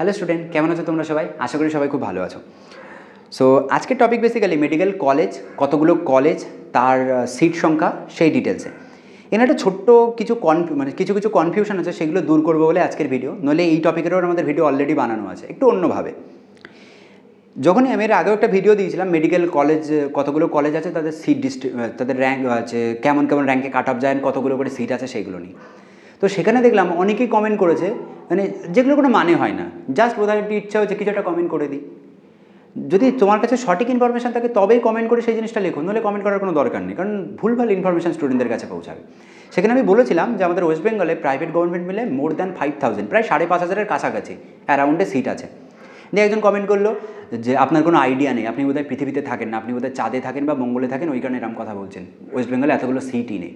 Hello student, কেমন আছো তোমরা সবাই? আশা করি সবাই খুব ভালো আছো। সো আজকের টপিক বেসিক্যালি মেডিকেল কলেজ, কতগুলো কলেজ, তার সিট সংখ্যা, সেই ডিটেলসে। এখানে একটা ছোট্ট কিছু কিছু কনফিউশন আছে, সেগুলো দূর করবো বলে আজকের ভিডিও। নইলে এই টপিকেরও আমাদের ভিডিও অলরেডি বানানো আছে, একটু অন্যভাবে। যখনই আমি এর আগেও একটা ভিডিও দিয়েছিলাম মেডিকেল কলেজ, কতগুলো কলেজ আছে, তাদের সিট তাদের র্যাঙ্ক আছে, কেমন কেমন র্যাঙ্কে কাট অফ যায়, কতগুলো করে সিট আছে, সেইগুলো নিয়ে। তো সেখানে দেখলাম অনেকেই কমেন্ট করেছে, মানে যেগুলো কোনো মানে হয় না, জাস্ট বোধহয় একটু ইচ্ছা হচ্ছে কিছু একটা কমেন্ট করে দিই। যদি তোমার কাছে সঠিক ইনফরমেশান থাকে তবেই কমেন্ট করে সেই জিনিসটা লিখুন, নাহলে কমেন্ট করার কোনো দরকার নেই, কারণ ভুলভাল ইনফরমেশান স্টুডেন্টদের কাছে পৌঁছাবে। সেখানে আমি বলেছিলাম যে আমাদের ওয়েস্ট বেঙ্গলে প্রাইভেট গভর্নমেন্ট মিলে মোর দ্যান 5000, প্রায় 5500-এর কাছাকাছি অ্যারাউন্ডে সিট আছে। দিয়ে একজন কমেন্ট করলো যে আপনার কোনো আইডিয়া নেই, আপনি বোধহয় পৃথিবীতে থাকেন না, আপনি বোধহয় চাঁদে থাকেন বা মঙ্গলে থাকেন, ওই কারণে এরকম কথা বলছেন, ওয়েস্ট বেঙ্গলে এতগুলো সিটই নেই।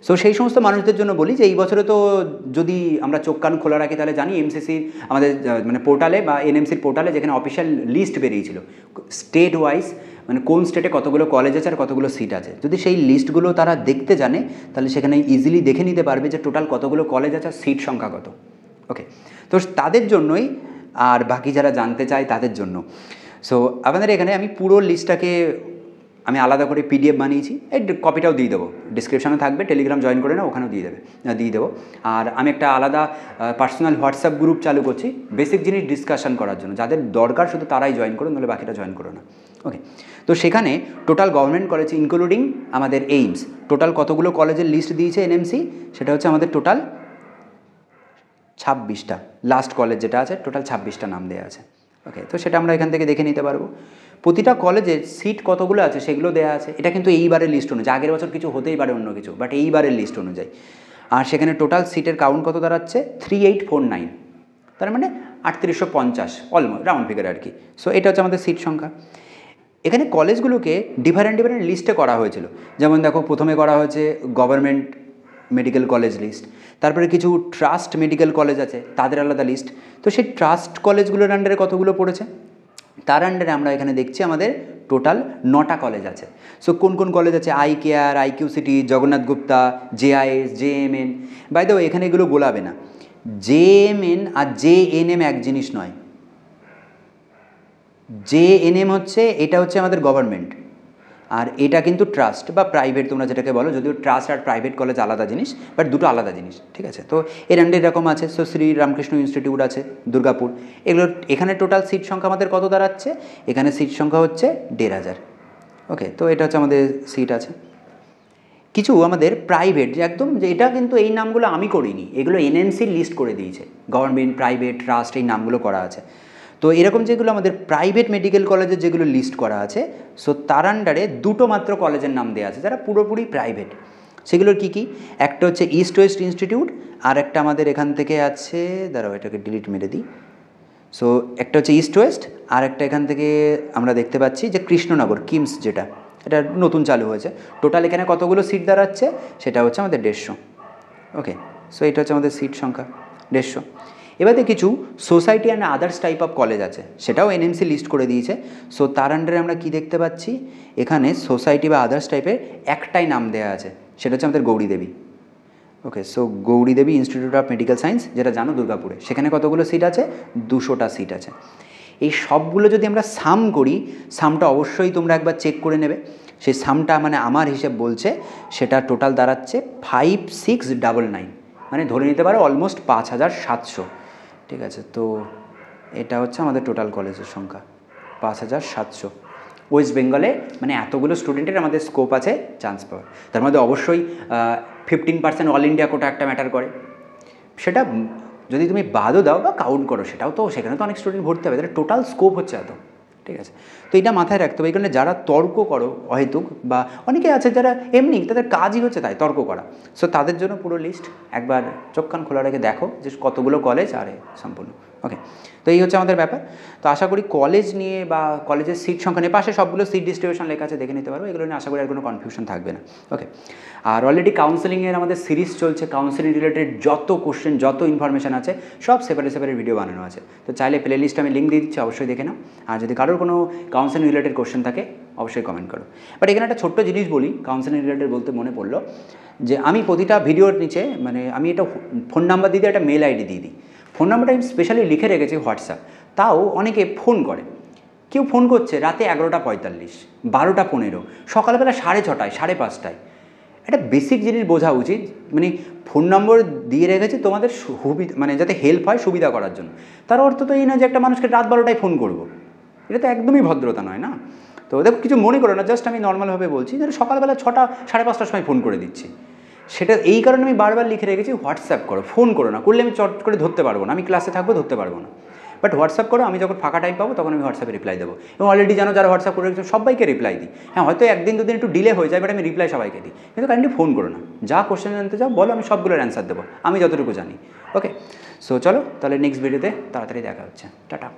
সো সেই সমস্ত মানুষদের জন্য বলি যে এই বছরে তো যদি আমরা চোখ কান খোলা রাখি তাহলে জানি এমসিসির আমাদের মানে পোর্টালে বা এনএমসির পোর্টালে যেখানে অফিসিয়াল লিস্ট বেরিয়েছিল স্টেট ওয়াইজ, মানে কোন স্টেটে কতগুলো কলেজ আছে আর কতগুলো সিট আছে, যদি সেই লিস্টগুলো তারা দেখতে জানে তাহলে সেখানে ইজিলি দেখে নিতে পারবে যে টোটাল কতগুলো কলেজ আছে আর সিট সংখ্যা কত। ওকে, তো তাদের জন্যই, আর বাকি যারা জানতে চায় তাদের জন্য। সো আপনাদের এখানে আমি পুরো লিস্টটাকে আমি আলাদা করে পিডিএফ বানিয়েছি, এই কপিটাও দিয়ে দেবো, ডিসক্রিপশানে থাকবে, টেলিগ্রাম জয়েন করে না, ওখানেও দিয়ে দেবো। আর আমি একটা আলাদা পার্সোনাল হোয়াটসঅ্যাপ গ্রুপ চালু করছি বেসিক জিনিস ডিসকাশন করার জন্য, যাদের দরকার শুধু তারাই জয়েন করুন, নাহলে বাকিটা জয়েন করো না। ওকে, তো সেখানে টোটাল গভর্নমেন্ট কলেজ ইনক্লুডিং আমাদের এইমস, টোটাল কতগুলো কলেজের লিস্ট দিয়েছে এনএমসি, সেটা হচ্ছে আমাদের টোটাল 26টা। লাস্ট কলেজ যেটা আছে টোটাল 26টা নাম দেওয়া আছে। ওকে, তো সেটা আমরা এখান থেকে দেখে নিতে পারবো। প্রতিটা কলেজের সিট কতগুলো আছে সেগুলো দেওয়া আছে। এটা কিন্তু এইবারের লিস্ট অনুযায়ী, আগের বছর কিছু হতেই পারে অন্য কিছু, বাট এইবারের লিস্ট অনুযায়ী। আর সেখানে টোটাল সিটের কাউন্ট কত দাঁড়াচ্ছে 3849, তার মানে 3850, অলমোস্ট রাউন্ড ফিগার আর কি। সো এটা হচ্ছে আমাদের সিট সংখ্যা। এখানে কলেজগুলোকে ডিফারেন্ট লিস্টে করা হয়েছিল। যেমন দেখো, প্রথমে করা হয়েছে গভর্নমেন্ট মেডিকেল কলেজ লিস্ট, তারপরে কিছু ট্রাস্ট মেডিকেল কলেজ আছে, তাদের আলাদা লিস্ট। তো সেই ট্রাস্ট কলেজগুলোর আন্ডারে কতগুলো পড়েছে, তার আন্ডারে আমরা এখানে দেখছি আমাদের টোটাল 9টা কলেজ আছে। সো কোন কোন কলেজ আছে, I Care, IQ City, Jagannath Gupta, JIS, JMN. By the way, এখানে এগুলো গোলাবে না, জেএমএন আর জেএনএম এক জিনিস নয়। জেএনএম হচ্ছে, এটা হচ্ছে আমাদের গভর্নমেন্ট, আর এটা কিন্তু ট্রাস্ট বা প্রাইভেট তোমরা যেটাকে বলো, যদিও ট্রাস্ট আর প্রাইভেট কলেজ আলাদা জিনিস, বাট দুটো আলাদা জিনিস, ঠিক আছে। তো এর আন্ডারে এরকম আছে। সো শ্রী রামকৃষ্ণ ইনস্টিটিউট আছে দুর্গাপুর, এগুলো। এখানে টোটাল সিট সংখ্যা আমাদের কত দাঁড়াচ্ছে, এখানে সিট সংখ্যা হচ্ছে 1500। ওকে, তো এটা হচ্ছে আমাদের সিট আছে। কিছু আমাদের প্রাইভেট যে একদম, যে এটা কিন্তু এই নামগুলো আমি করিনি, এগুলো এনএমসির লিস্ট করে দিয়েছে, গভর্নমেন্ট, প্রাইভেট, ট্রাস্ট, এই নামগুলো করা আছে। তো এরকম যেগুলো আমাদের প্রাইভেট মেডিকেল কলেজের যেগুলো লিস্ট করা আছে, সো তার আন্ডারে দুটো মাত্র কলেজের নাম দেওয়া আছে যারা পুরোপুরি প্রাইভেট। সেগুলোর কী কী, একটা হচ্ছে ইস্ট ওয়েস্ট ইনস্টিটিউট, আর একটা আমাদের এখান থেকে আছে, দাঁড়াও এটাকে ডিলিট মেরে দিই। সো একটা হচ্ছে ইস্ট ওয়েস্ট, আর একটা এখান থেকে আমরা দেখতে পাচ্ছি যে কৃষ্ণনগর কিমস, যেটা এটা নতুন চালু হয়েছে। টোটাল এখানে কতগুলো সিট দাঁড়াচ্ছে, সেটা হচ্ছে আমাদের 150। ওকে, সো এটা হচ্ছে আমাদের সিট সংখ্যা 150। এবারে কিছু society and others type of college আছে, সেটাও এনএমসি লিস্ট করে দিয়েছে। সো তার আন্ডারে আমরা কি দেখতে পাচ্ছি, এখানে সোসাইটি বা আদার্স টাইপের একটাই নাম দেওয়া আছে, সেটা হচ্ছে আমাদের Gouri Devi. Okay, so Gouri Devi institute of medical science, যেটা জানো দুর্গাপুরে, সেখানে কতগুলো সিট আছে, 200টা সিট আছে। এই সবগুলো যদি আমরা সাম করি, সামটা অবশ্যই তোমরা একবার চেক করে নেবে। সেই সামটা মানে আমার হিসেব বলছে সেটা টোটাল দাঁড়াচ্ছে 5699, মানে ধরে নিতে পারো অলমোস্ট 5700। ঠিক আছে, তো এটা হচ্ছে আমাদের টোটাল কলেজের সংখ্যা 5700 ওয়েস্ট বেঙ্গলে। মানে এতগুলো স্টুডেন্টের আমাদের স্কোপ আছে চান্স পাওয়ার। তার মধ্যে অবশ্যই 15% অল ইন্ডিয়া কোটা একটা ম্যাটার করে। সেটা যদি তুমি বাদও দাও বা কাউন্ট করো, সেটাও তো, সেখানে তো অনেক স্টুডেন্ট ভর্তি হবে, তাহলে টোটাল স্কোপ হচ্ছে এত। ঠিক আছে, তো এটা মাথায় রাখতে হবে। এই কারণে যারা তর্ক করো অহেতুক, বা অনেকে আছে যারা এমনি তাদের কাজই হচ্ছে তাই তর্ক করা, সো তাদের জন্য পুরো লিস্ট একবার চোখ কান খোলা রেখে দেখো যে কতগুলো কলেজ আর সম্পূর্ণ। ওকে, তো এই হচ্ছে আমাদের ব্যাপার। তো আশা করি কলেজ নিয়ে বা কলেজের সিট সংখ্যা নিয়ে, পাশে সবগুলো সিট ডিস্ট্রিবিউশন লেখা আছে, দেখে নিতে পারবো। এগুলো নিয়ে আশা করি আর কোনো কনফিউশন থাকবে না। ওকে, আর অলরেডি কাউন্সেলিংয়ের আমাদের সিরিজ চলছে, কাউন্সেলিং রিলেটেড যত কোশ্চেন, যত ইনফরমেশান আছে সব সেপারেট ভিডিও বানানো আছে। তো চাইলে প্লে লিস্টে আমি লিঙ্ক দিয়ে দিচ্ছি, অবশ্যই দেখে নাও। আর যদি কারোর কোনো কাউন্সেলিং রিলেটেড কোশ্চেন থাকে অবশ্যই কমেন্ট করো। বাট এখানে একটা ছোট্ট জিনিস বলি, কাউন্সেলিং রিলেটেড বলতে মনে পড়লো যে আমি প্রতিটা ভিডিওর নিচে, মানে আমি এটা ফোন নাম্বার দিয়ে দিই, একটা মেল আইডি দিয়ে দিই। ফোন নাম্বারটা আমি স্পেশালি লিখে রেখেছি হোয়াটসঅ্যাপ, তাও অনেকে ফোন করে, কেউ ফোন করছে রাতে 11:45, 12:15, সকালবেলা 6:30, 5:30। একটা বেসিক জিনিস বোঝা উচিত, মানে ফোন নম্বর দিয়ে রেখেছি তোমাদের সুবিধা, মানে যাতে হেল্প হয়, সুবিধা করার জন্য। তার অর্থ তো এই না যে একটা মানুষকে রাত 12টায় ফোন করবো, এটা তো একদমই ভদ্রতা নয় না। তো দেখো কিছু মনে করো না, জাস্ট আমি নর্মালভাবে বলছি যে সকালবেলা 6টা 5:30টার সময় ফোন করে দিচ্ছি, সেটা এই কারণে আমি বারবার লিখে রেখেছি হোয়াটসঅ্যাপ করো, ফোন করো না, করলে আমি চট করে ধরতে পারবো না, আমি ক্লাসে থাকবো, ধরতে পারবো না। বাট হোয়াটসঅ্যাপ করো, আমি যখন ফাঁকা টাইম পাবো তখন আমি হোয়াটসঅ্যাপে রিপ্লাই দেবো। এবং অলরেডি জানো যারা হোয়াটসঅ্যাপ করে রেখেছো সবাইকে রিপ্লাই দিই। হ্যাঁ, হয়তো একদিন দুদিন একটু ডিলে হয়ে যায়, বাট আমি রিপ্লাই সবাইকে দিই। কিন্তু কাইন্ডলি ফোন করো না, যা কোশ্চেন জানতে চাও বলো, আমি সবগুলোর অ্যান্সার দেবো আমি যতটুকু জানি। ওকে, সো চলো তাহলে নেক্সট ভিডিওতে তাড়াতাড়ি দেখা হচ্ছে, টাটা।